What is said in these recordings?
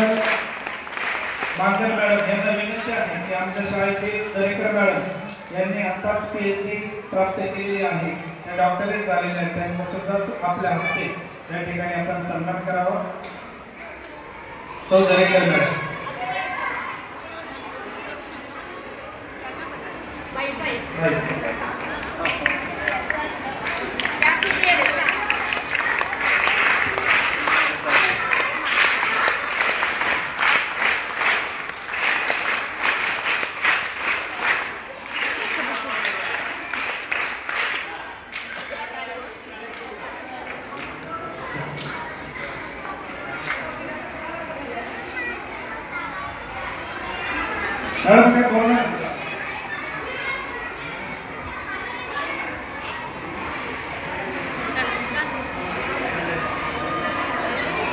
Madam मांजर madam यांना विनंती आहे की आमच्या शाळेतील दरेकर मॅडम यांनी आताच PhD प्राप्त केलेली आहे, त्या डॉक्टरेट झालेल्या आहेत, त्यांचा सुद्धा आपल्या हस्ते या ठिकाणी आपण सन्मान करावा। सौ दरेकर मॅडम मॅडम काय बोलणार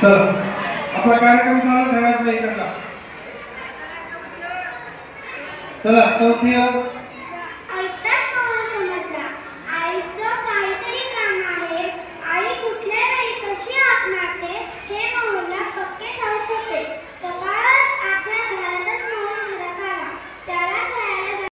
चला आपला कार्यक्रम चालू ठेवायचा इकडला। चला चौथी